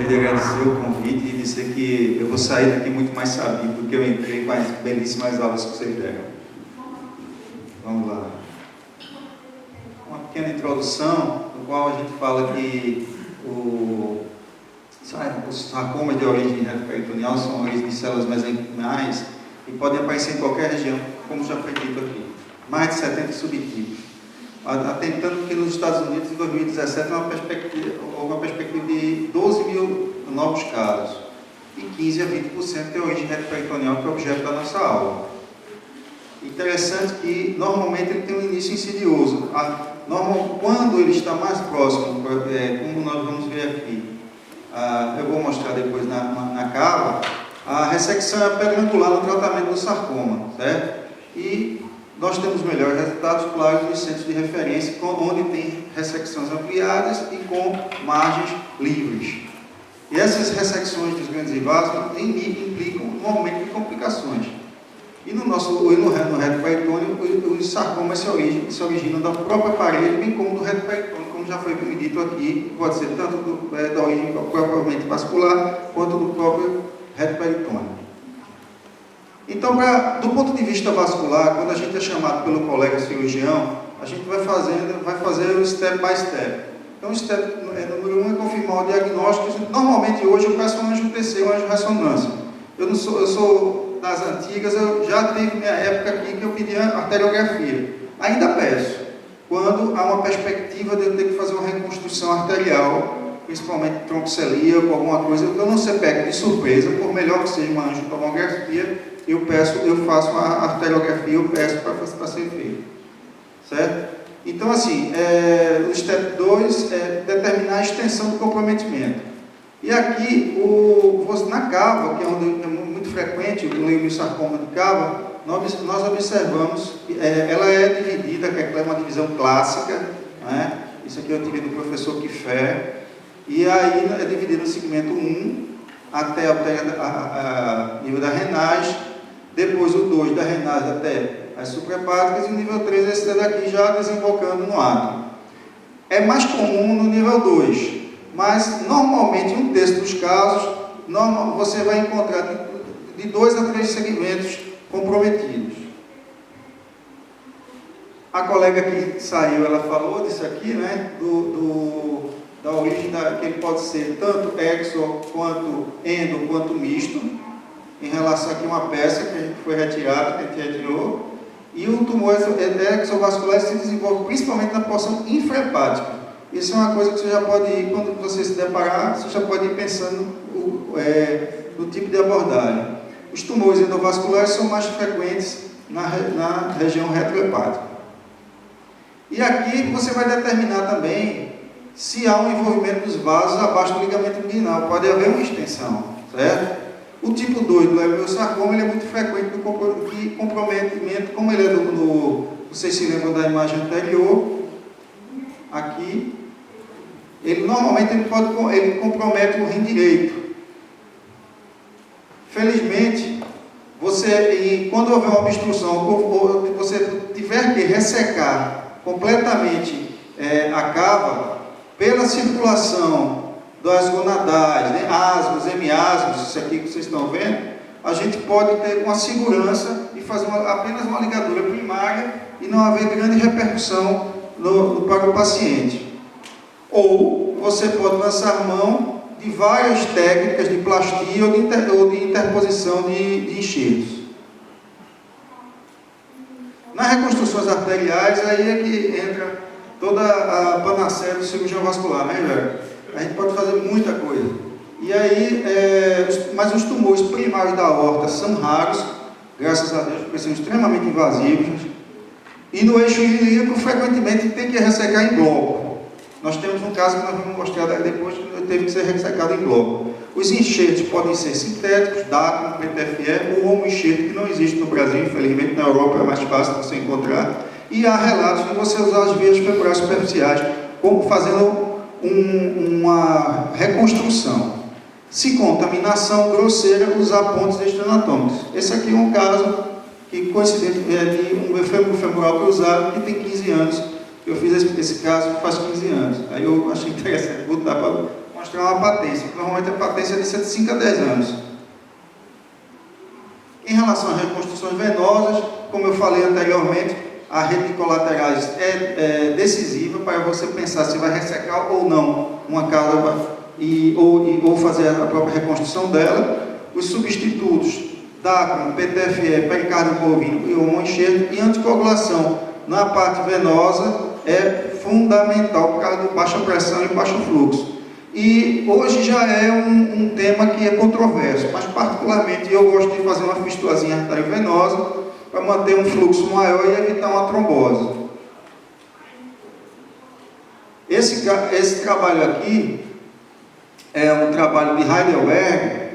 de agradecer o convite e dizer que eu vou sair daqui muito mais sabido do que eu entrei com as belíssimas aulas que vocês deram. Vamos lá. Uma pequena introdução, no qual a gente fala que os sarcomas de origem retroperitoneal são origens de células mesenquimais e podem aparecer em qualquer região, como já foi dito aqui. Mais de 70 subtipos. Atentando que nos Estados Unidos, em 2017, houve uma perspectiva de 12 mil novos casos e 15 a 20% tem origem retroperitoneal, que é o objeto da nossa aula. Interessante que, normalmente, ele tem um início insidioso. Quando ele está mais próximo, como nós vamos ver aqui, eu vou mostrar depois na cava, a ressecção é pedrangular no tratamento do sarcoma, certo? E nós temos melhores resultados, claro, nos centros de referência, onde tem ressecções ampliadas e com margens livres. E essas ressecções dos grandes vasos implicam um aumento de complicações. E no retroperitônio, os sarcomas se originam da própria parede, bem como do retroperitônio, como já foi dito aqui, pode ser tanto da origem propriamente vascular, quanto do próprio retroperitônio. Então, do ponto de vista vascular, quando a gente é chamado pelo colega cirurgião, a gente vai fazer o step by step. Então, o step número 1 é confirmar o diagnóstico. Normalmente, hoje, eu peço um anjo TC, um anjo ressonância. Eu sou das antigas, eu já tive minha época aqui que eu pedia arteriografia. Ainda peço, quando há uma perspectiva de eu ter que fazer uma reconstrução arterial, principalmente troncocelia ou alguma coisa, eu não ser pego de surpresa, por melhor que seja uma angiotomografia, eu faço uma arteriografia, eu peço para ser feito, certo? Então, assim, o step 2 é determinar a extensão do comprometimento. E aqui, na cava, que é onde é muito frequente o leiomiossarcoma de cava, nós observamos, ela é dividida, que é uma divisão clássica, né? Isso aqui eu tive do professor Kiffer, e aí é dividido no segmento 1, até o nível da renais, depois o 2 da renais até as suprahepáticas, e o nível 3 esse daqui já desembocando no átrio. É mais comum no nível 2, mas normalmente em um terço dos casos, você vai encontrar de 2 a 3 segmentos comprometidos. A colega que saiu, ela falou disso aqui, né, da origem que ele pode ser tanto exo, quanto endo, quanto misto, em relação aqui a uma peça que foi retirada, que a gente retirou, e o tumor exovascular se desenvolve principalmente na porção infrahepática. Isso é uma coisa que você já pode ir, quando você se deparar, você já pode ir pensando no tipo de abordagem. Os tumores endovasculares são mais frequentes na região retrohepática. E aqui você vai determinar também se há um envolvimento dos vasos abaixo do ligamento inguinal. Pode haver uma extensão, certo? O tipo 2 do leiomiossarcoma, ele é muito frequente de comprometimento, como ele é vocês se lembram da imagem anterior, aqui, normalmente ele compromete o rim direito. Felizmente, quando houver uma obstrução, ou você tiver que ressecar completamente a cava, pela circulação das gonadais, né, asmos, hemiasmos, isso aqui que vocês estão vendo, a gente pode ter uma segurança e fazer apenas uma ligadura primária e não haver grande repercussão para o paciente. Ou você pode lançar mão de várias técnicas de plastia ou de interposição de enxertos. Nas reconstruções arteriais, aí é que entra toda a panaceia do cirurgião vascular, né, velho? A gente pode fazer muita coisa. E aí, mas os tumores primários da aorta são raros, graças a Deus, porque são extremamente invasivos. E no eixo ilíaco, frequentemente, tem que ressecar em bloco. Nós temos um caso que nós vamos mostrar depois, que teve que ser ressecado em bloco. Os enxertos podem ser sintéticos, DACO, PTFE, ou homoenxerto, que não existe no Brasil, infelizmente, na Europa é mais fácil de você encontrar. E há relatos de você usar as veias femorais superficiais, como fazendo uma reconstrução. Se contaminação grosseira, usar pontes extraanatômicos. Esse aqui é um caso que coincidente de um fêmur femoral cruzado que tem 15 anos. Eu fiz esse caso faz 15 anos. Aí eu achei interessante botar para mostrar uma patência. Normalmente a patência é de 5 a 10 anos. Em relação às reconstruções venosas, como eu falei anteriormente, a rede de colaterais é decisiva para você pensar se vai ressecar ou não uma casa ou fazer a própria reconstrução dela. Os substitutos DACOM, PTFE, pericardio bovino e homoenxerto e anticoagulação na parte venosa é fundamental por causa de baixa pressão e baixo fluxo. E hoje já é um tema que é controverso, mas particularmente eu gosto de fazer uma fistulazinha arteriovenosa para manter um fluxo maior e evitar uma trombose. Esse trabalho aqui é um trabalho de Heidelberg,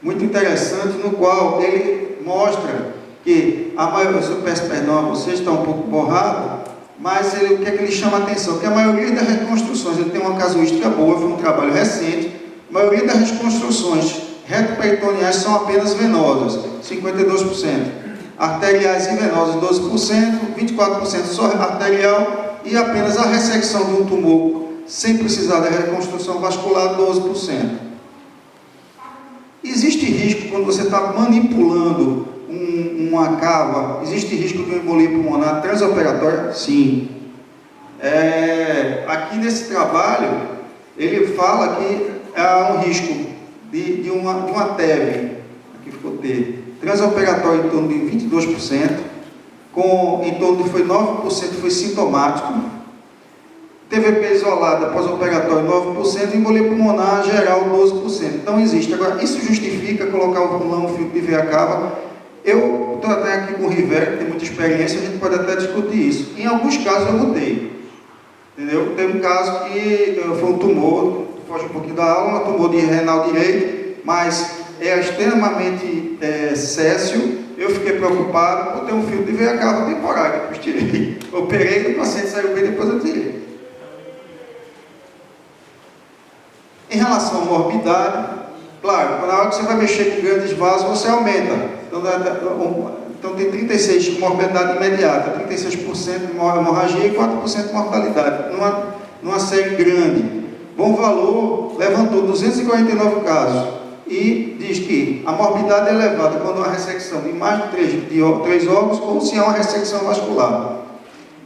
muito interessante, no qual ele mostra que a maioria, eu peço perdão a vocês, está um pouco borrado, mas o que é que ele chama a atenção? Que a maioria das reconstruções, ele tem uma casuística boa, foi um trabalho recente, a maioria das reconstruções retoperitoneais são apenas venosas, 52%, arteriais e venosas 12%, 24% só arterial e apenas a ressecção de um tumor sem precisar da reconstrução vascular 12%. Existe risco quando você está manipulando uma cava, existe risco de uma embolia pulmonar transoperatória? Sim. Aqui nesse trabalho, ele fala que há um risco de uma TEV, aqui ficou T, transoperatório em torno de 22%, em torno de 9% foi sintomático, TVP isolada pós-operatório 9%, embolia pulmonar geral 12%. Então existe. Agora, isso justifica colocar o pulmão, o filtro de veia cava. Eu estou até aqui com o Rivera, que tem muita experiência, a gente pode até discutir isso. Em alguns casos eu mudei. Entendeu? Tem um caso que foi um tumor, foge um pouquinho da aula, um tumor de renal direito, mas é extremamente céssio. Eu fiquei preocupado por ter um filtro de veia cava temporário, depois tirei. Operei, o paciente saiu bem, depois eu tirei. Em relação à morbidade, claro, na hora que você vai mexer com grandes vasos, você aumenta. Então tem 36% de morbidade imediata, 36% de hemorragia e 4% de mortalidade, numa série grande. Bom Valor levantou 249 casos e diz que a morbidade é elevada quando há ressecção de mais de 3 órgãos ou se há uma ressecção vascular.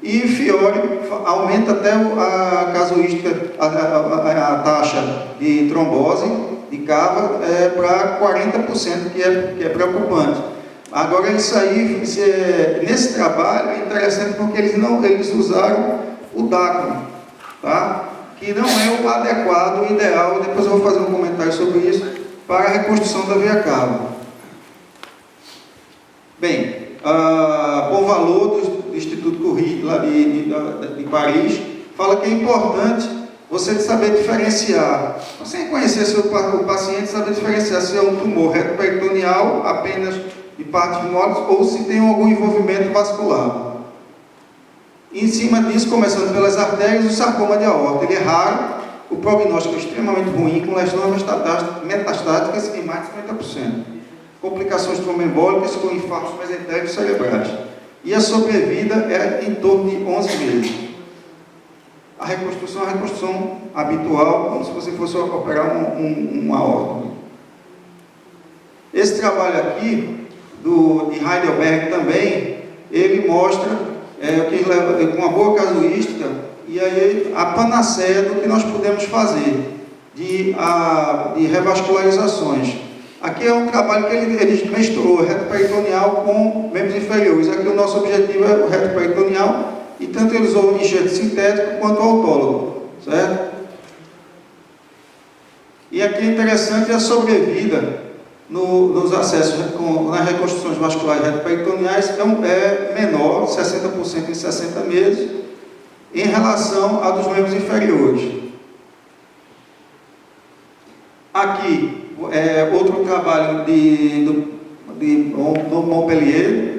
E Fiore aumenta até a casuística, a taxa de trombose de cava para 40%, que é preocupante. Agora, isso aí, nesse trabalho, é interessante porque eles usaram o DACOM, tá? Que não é o adequado, o ideal, e depois eu vou fazer um comentário sobre isso, para a reconstrução da veia cava. Bem, Bom Valor do Instituto Curie, lá de Paris, fala que é importante você saber diferenciar, você reconhecer o paciente, saber diferenciar se é um tumor retoperitoneal apenas de partes moles ou se tem algum envolvimento vascular. E em cima disso, começando pelas artérias, o sarcoma de aorta, ele é raro, o prognóstico é extremamente ruim, com lesões metastáticas em mais de 50%. Complicações tromboembólicas com infartos mesentéricos cerebrais. E a sobrevida é em torno de 11 meses. A reconstrução é a reconstrução habitual, como se você fosse operar uma aorta. Esse trabalho aqui, de Heidelberg também, ele mostra com uma boa casuística, e aí a panaceia do que nós podemos fazer de revascularizações. Aqui é um trabalho que ele misturou reto peritoneal com membros inferiores. Aqui o nosso objetivo é o reto peritoneal, e tanto ele usou o enxerto sintético quanto o autólogo, certo? E aqui é interessante a sobrevida nos acessos, nas reconstruções vasculares reto-peritoneais é menor, 60% em 60 meses, em relação a dos membros inferiores. Aqui, outro trabalho do Montpellier,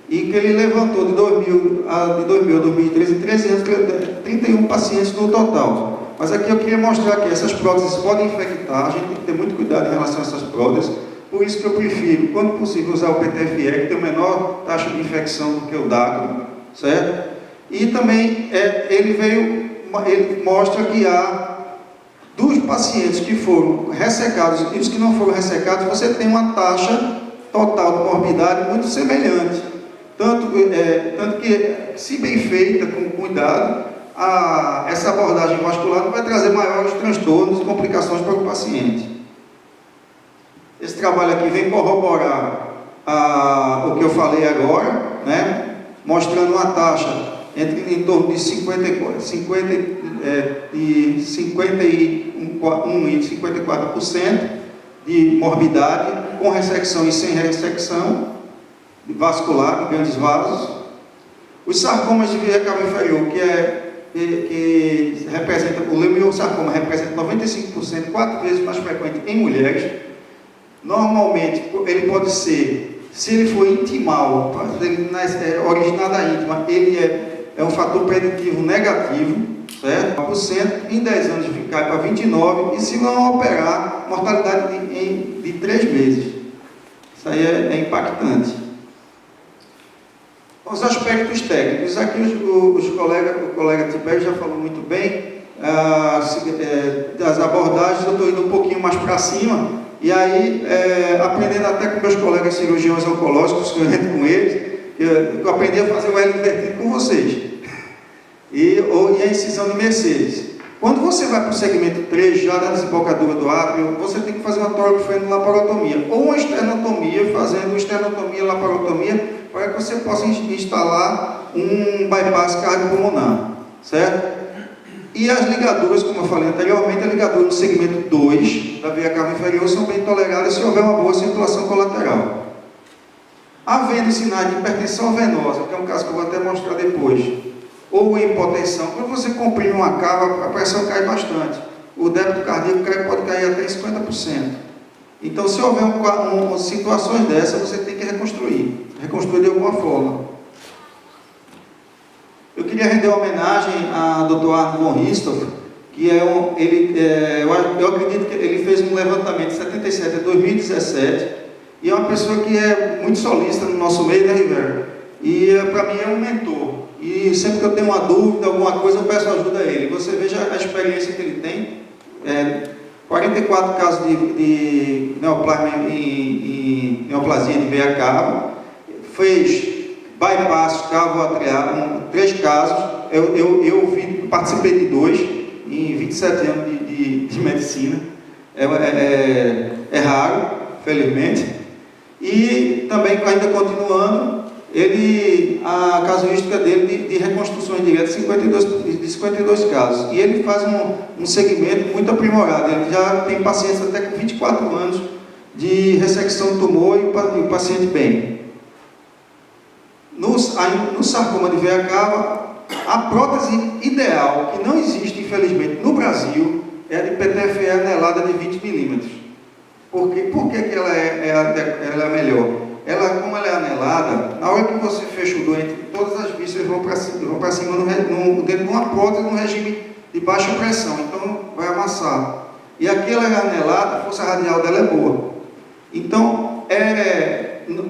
e que ele levantou de 2000 a 2013, em 13 anos, 31 pacientes no total. Mas aqui eu queria mostrar que essas próteses podem infectar, a gente tem que ter muito cuidado em relação a essas próteses, por isso que eu prefiro, quando possível, usar o PTFE, que tem menor taxa de infecção do que o DACO, certo? E também ele mostra que há Dos pacientes que foram ressecados e os que não foram ressecados, você tem uma taxa total de morbidade muito semelhante. Tanto que, se bem feita, com cuidado, essa abordagem vascular não vai trazer maiores transtornos e complicações para o paciente. Esse trabalho aqui vem corroborar o que eu falei agora, né? Mostrando uma taxa em torno de 51 e 54% de morbidade com ressecção e sem ressecção vascular em grandes vasos. Os sarcomas de veia cava inferior, que representa, o leiomiosarcoma representa 95%, 4 vezes mais frequente em mulheres. Normalmente, ele pode ser, se ele for intimal, originado da íntima, ele é um fator preditivo negativo, certo? 1%, em 10 anos cai para 29%, e se não operar, mortalidade de 3 meses. Isso aí é impactante. Os aspectos técnicos, aqui o colega Tibério já falou muito bem, das abordagens. Eu estou indo um pouquinho mais para cima, e aí, aprendendo até com meus colegas cirurgiões oncológicos, que eu entro com eles, eu aprendi a fazer o L invertido com vocês, e a incisão de Mercedes. Quando você vai para o segmento 3, já da desembocadura do átrio, você tem que fazer uma toracofenolaparotomia, ou uma esternotomia, fazendo esternotomia e laparotomia, para que você possa instalar um bypass cardiopulmonar, certo? E as ligaduras, como eu falei anteriormente, a ligadura no segmento 2 da veia cava inferior são bem toleradas se houver uma boa circulação colateral. Havendo sinais de hipertensão venosa, que é um caso que eu vou até mostrar depois, ou hipotensão, quando você comprime uma cava, a pressão cai bastante. O débito cardíaco pode cair até 50%. Então, se houver situações dessas, você tem que reconstruir de alguma forma. Eu queria render uma homenagem a Dr. Arno von Ristoff, que eu acredito que ele fez um levantamento de 77 a 2017, e é uma pessoa que é muito solista no nosso meio, né, Rivera? E para mim é um mentor. E sempre que eu tenho uma dúvida, alguma coisa, eu peço ajuda a ele. Você veja a experiência que ele tem. 44 casos de neoplasma em neoplasia de veia cava. Fez bypass cavo atrial, 3 casos. Eu participei de 2 em 27 anos de medicina. É raro, felizmente. E também, ainda continuando, a casuística dele de reconstruções diretas, 52 casos. E ele faz um segmento muito aprimorado. Ele já tem pacientes até com 24 anos de ressecção do tumor e o paciente bem. No sarcoma de veia cava, a prótese ideal, que não existe, infelizmente, no Brasil, é a de PTFE anelada de 20 milímetros. Por que ela é melhor? Como ela é anelada, na hora que você fecha o doente, todas as vísceras vão para cima dentro de uma prótese no regime de baixa pressão, então vai amassar. E aqui ela é anelada, a força radial dela é boa. Então,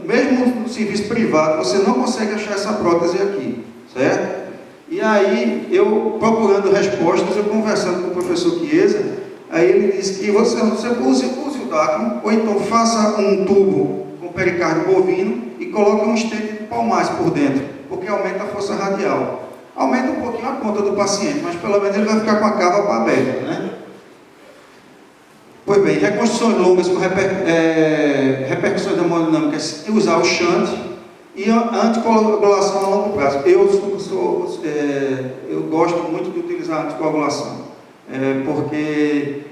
mesmo no serviço privado, você não consegue achar essa prótese aqui, certo? E aí, eu procurando respostas, eu conversando com o professor Chiesa, aí ele disse que você use o DACMO, ou então faça um tubo com pericárdio bovino e coloque um stent de palmares por dentro, porque aumenta a força radial. Aumenta um pouquinho a conta do paciente, mas pelo menos ele vai ficar com a cava aberta, né? Pois bem, reconstruções longas com repercussões hemodinâmicas e usar o shunt e a anticoagulação a longo prazo. Eu gosto muito de utilizar a anticoagulação, porque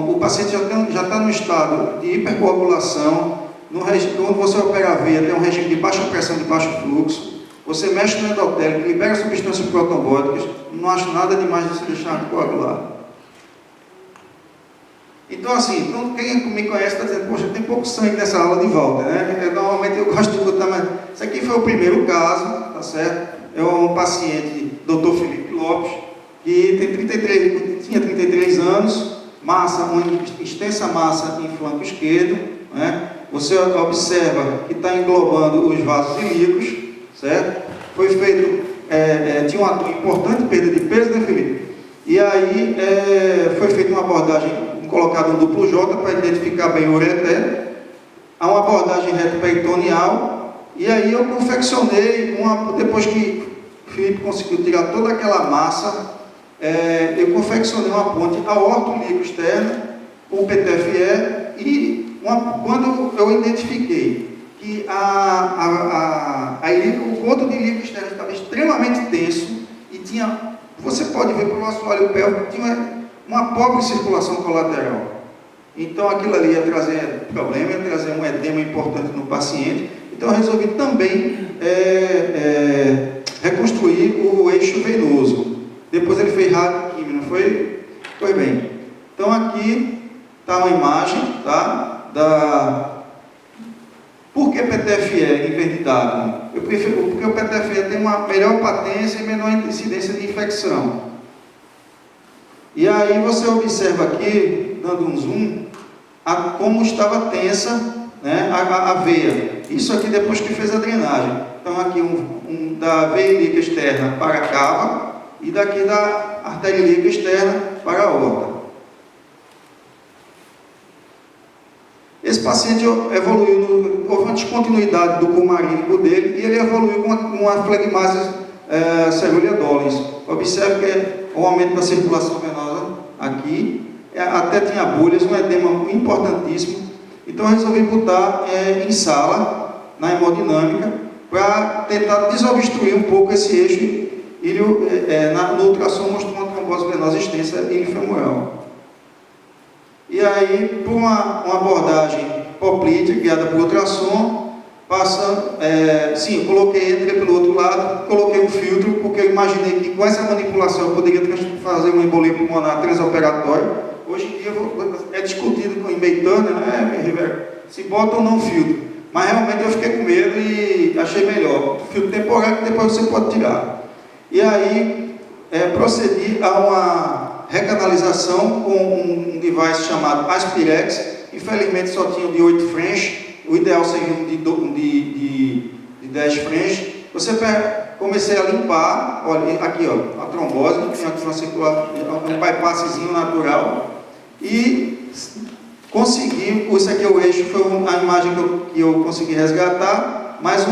o paciente já está no estado de hipercoagulação. Quando você opera a veia, tem um regime de baixa pressão, de baixo fluxo. Você mexe no endotélio, libera substâncias protrombóticas. Não acho nada demais de se deixar anticoagular. Então, assim, quem me conhece está dizendo, poxa, tem pouco sangue nessa aula de volta, né? Normalmente eu gosto de botar, mas isso aqui foi o primeiro caso, tá certo? É um paciente, Dr. Felipe Lopes, que tinha 33 anos, uma extensa massa em flanco esquerdo, né? Você observa que está englobando os vasos ilíacos, certo? Foi feito, tinha uma importante perda de peso, né, Felipe? E aí foi abordagem colocada um duplo J para identificar bem o ureter, há uma abordagem retroperitoneal, e aí eu confeccionei, depois que o Felipe conseguiu tirar toda aquela massa, eu confeccionei uma ponte aorto-ilíaco externa, com PTFE, e quando eu identifiquei que o conto de ilíaco externo estava extremamente tenso, e tinha, você pode ver pelo assoalho pélvico, tinha uma pobre circulação colateral. Então aquilo ali ia trazer problema, ia trazer um edema importante no paciente. Então eu resolvi também reconstruir o eixo venoso. Depois ele fez radioquímio, não foi? Foi bem. Então aqui está uma imagem, tá? Por que PTFE em vez de Dagmar? Eu prefiro, porque o PTFE tem uma melhor patência e menor incidência de infecção. E aí você observa aqui, dando um zoom, como estava tensa, né, a veia. Isso aqui depois que fez a drenagem. Então aqui da veia ilíaca externa para a cava, e daqui da artéria ilíaca externa para a aorta. Esse paciente evoluiu, houve uma descontinuidade do pulmonírico dele, e ele evoluiu com uma flegmase cerulea dolens. Observe que o aumento da circulação venosa aqui, até tinha bolhas, um edema importantíssimo. Então eu resolvi botar em sala, na hemodinâmica, para tentar desobstruir um pouco esse eixo. No ultrassom mostrou uma trombose venosa extensa ilio-femoral. E aí, por uma abordagem poplítea, guiada por ultrassom, eu coloquei, entrei pelo outro lado, coloquei um filtro, porque eu imaginei que com essa manipulação eu poderia fazer uma embolia pulmonar transoperatória. Hoje em dia é discutido em Beitânia, né, Rivera, se bota ou não filtro. Mas realmente eu fiquei com medo e achei melhor. Filtro temporário que depois você pode tirar. E aí, procedi a uma recanalização com um device chamado Aspirex. Infelizmente só tinha de 8 French, o ideal seria um de 10 French. Comecei a limpar, olha, aqui ó, a trombose, tinha aqui um bypasszinho natural, e consegui, isso aqui é o eixo, foi a imagem que eu consegui resgatar, mas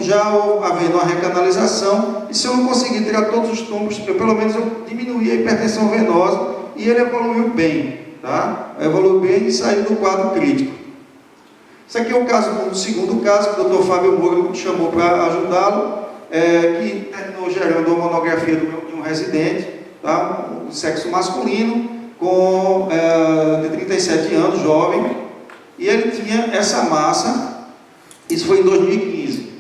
já havendo uma recanalização, e se eu não conseguir tirar todos os túmulos, pelo menos eu diminuí a hipertensão venosa, e ele evoluiu bem, tá? Evoluiu bem e saiu do quadro crítico. Isso aqui é o segundo caso, que o Dr. Fábio Moura me chamou para ajudá-lo, que terminou gerando uma monografia de um residente, tá? Um sexo masculino, de 37 anos, jovem, e ele tinha essa massa, isso foi em 2015,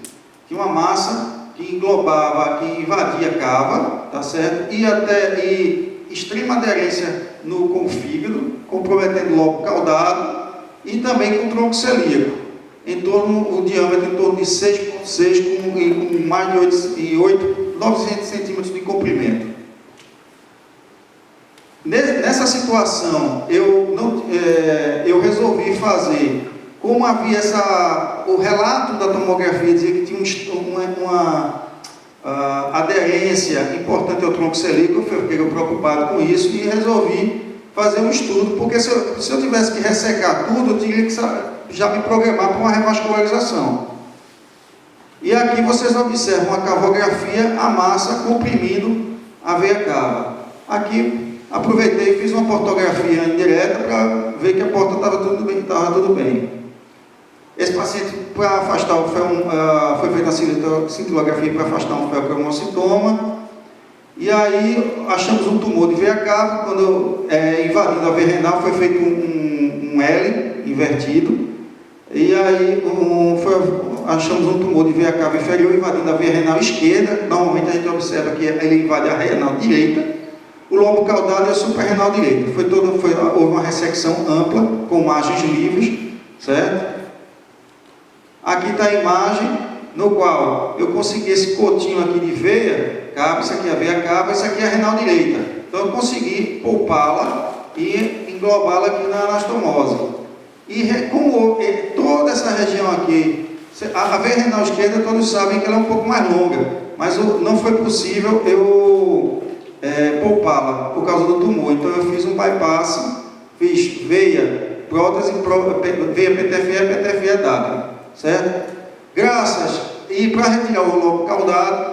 tinha uma massa que englobava, que invadia a cava, tá certo? E extrema aderência com o fígado, comprometendo o lobo caudado, e também com o tronco celíaco, o diâmetro em torno de 6,6 com mais de 900 centímetros de comprimento. Nessa situação, eu resolvi fazer, como havia o relato da tomografia dizia que tinha uma aderência importante ao tronco celíaco, eu fiquei preocupado com isso e resolvi fazer um estudo, porque se eu tivesse que ressecar tudo, eu teria que já me programar para uma revascularização. E aqui vocês observam a cavografia, a massa comprimindo a veia cava. Aqui aproveitei e fiz uma portografia indireta para ver que a porta estava tudo bem. Esse paciente, para afastar foi feita a cintilografia para afastar um feocromocitoma. E aí achamos um tumor de veia cava. Quando invadindo a veia renal, foi feito um L invertido. E aí achamos um tumor de veia cava inferior invadindo a veia renal esquerda. Normalmente a gente observa que ele invade a renal direita. O lobo caudado é a suprarrenal direita. Houve uma ressecção ampla, com margens livres, certo? Aqui está a imagem no qual eu consegui esse cotinho aqui de veia cava, isso aqui é a veia cava, isso aqui é a renal direita. Então eu consegui poupá-la e englobá-la aqui na anastomose. E como toda essa região aqui, a veia renal esquerda, todos sabem que ela é um pouco mais longa, mas não foi possível eu poupá-la por causa do tumor. Então eu fiz um bypass fiz veia, prótese, veia PTFE, PTFE dada, certo? E para retirar o lobo caudado,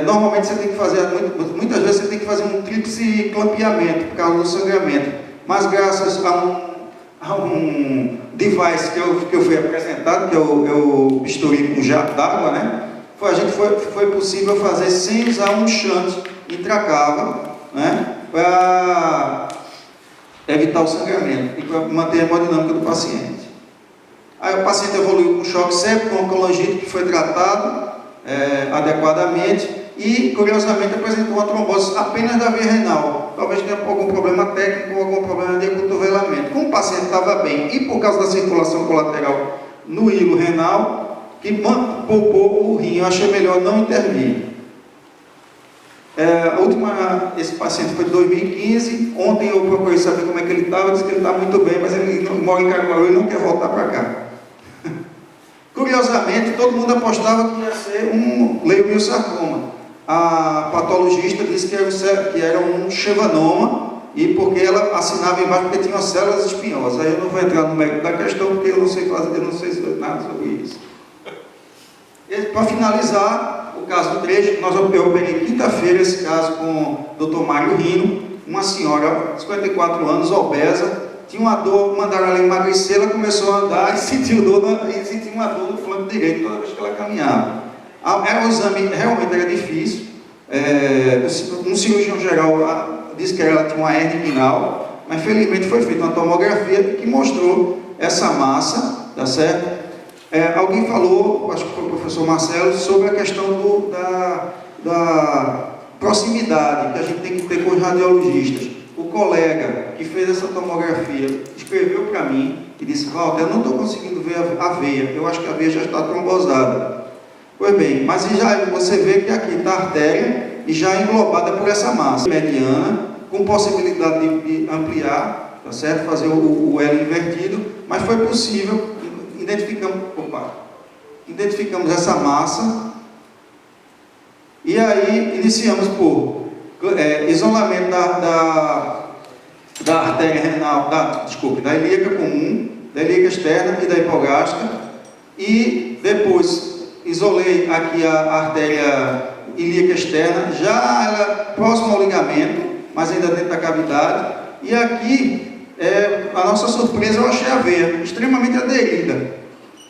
normalmente você tem que fazer, muitas vezes você tem que fazer um tríplice clampeamento por causa do sangramento, mas graças a um device que eu fui apresentado, que eu misturei com jato d'água, né? Foi possível fazer sem usar um shunt intracava, né? Para evitar o sangramento e para manter a hemodinâmica do paciente. Aí o paciente evoluiu com choque séptico, com colangite, que foi tratado adequadamente e, curiosamente, apresentou uma trombose apenas da via renal. Talvez tenha algum problema técnico ou algum problema de acotovelamento. Como o paciente estava bem e por causa da circulação colateral no hilo renal, que poupou o rim, eu achei melhor não intervir. Esse paciente foi de 2015. Ontem eu procurei saber como é que ele estava, disse que ele está muito bem, mas ele mora em Caruaru e não quer voltar para cá. Curiosamente, todo mundo apostava que ia ser um leiomiosarcoma. A patologista disse que era um chevanoma, e porque ela assinava embaixo porque tinha células espinhosas. Aí eu não vou entrar no mérito da questão, porque eu não sei nada sobre isso. Para finalizar, o caso 3, eu peguei quinta-feira esse caso com o Dr. Mário Rino, uma senhora, 54 anos, obesa, tinha uma dor, mandaram ela emagrecer, ela começou a andar e sentiu uma dor no flanco direito toda vez que ela caminhava. O exame realmente era difícil, um cirurgião geral disse que ela tinha uma hernia inguinal, mas felizmente foi feita uma tomografia que mostrou essa massa, tá certo? Alguém falou, acho que foi o professor Marcelo, sobre a questão da proximidade que a gente tem que ter com os radiologistas. O colega que fez essa tomografia escreveu para mim e disse: Walter, eu não estou conseguindo ver a veia, eu acho que a veia já está trombosada. Pois bem, mas você vê que aqui está a artéria e já englobada por essa massa mediana, com possibilidade de ampliar, tá certo? Fazer o L invertido, mas foi possível. Identificamos essa massa e aí iniciamos por isolamento da artéria renal, da ilíaca comum, da ilíaca externa e da hipogástrica, e depois isolei aqui a artéria ilíaca externa, já ela próxima ao ligamento, mas ainda dentro da cavidade, e aqui a nossa surpresa, eu achei a veia extremamente aderida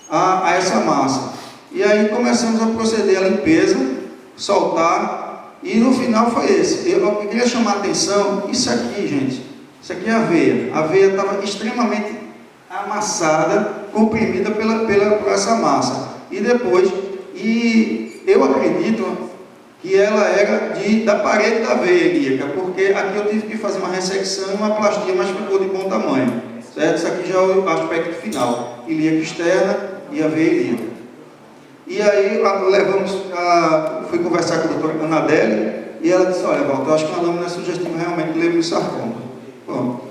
a essa massa. E aí começamos a proceder à limpeza, soltar, e no final foi esse. Eu queria chamar a atenção, isso aqui, gente, isso aqui é a veia. A veia estava extremamente amassada, comprimida por essa massa. E eu acredito que ela era da parede da veia ilíaca, porque aqui eu tive que fazer uma ressecção e uma plastia, mas ficou de bom tamanho, certo? Isso aqui já é o aspecto final, ilíaca externa e a veia ilíaca. E aí fui conversar com a doutora Anadele, e ela disse: olha, Walter, eu acho que uma lâmina sugestiva realmente de leiomiosarcoma. Bom,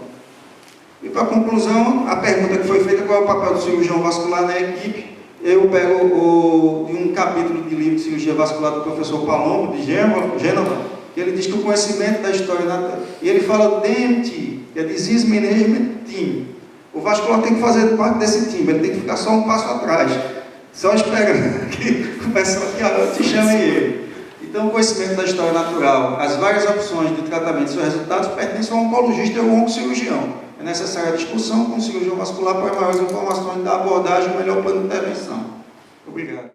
e para conclusão, a pergunta que foi feita: qual é o papel do cirurgião vascular na equipe? Eu pego de um capítulo de livro de cirurgia vascular do professor Palombo, de Gênova, que ele diz que o conhecimento da história, e ele fala DMT, que é Disease Management Team. O vascular tem que fazer parte desse time, ele tem que ficar só um passo atrás, só esperando que comece a te chamem ele. Então, o conhecimento da história natural, as várias opções de tratamento e seus resultados pertencem ao oncologista e ao oncocirurgião. É necessária a discussão com o cirurgião vascular para maiores informações da abordagem e o melhor plano de intervenção. Obrigado.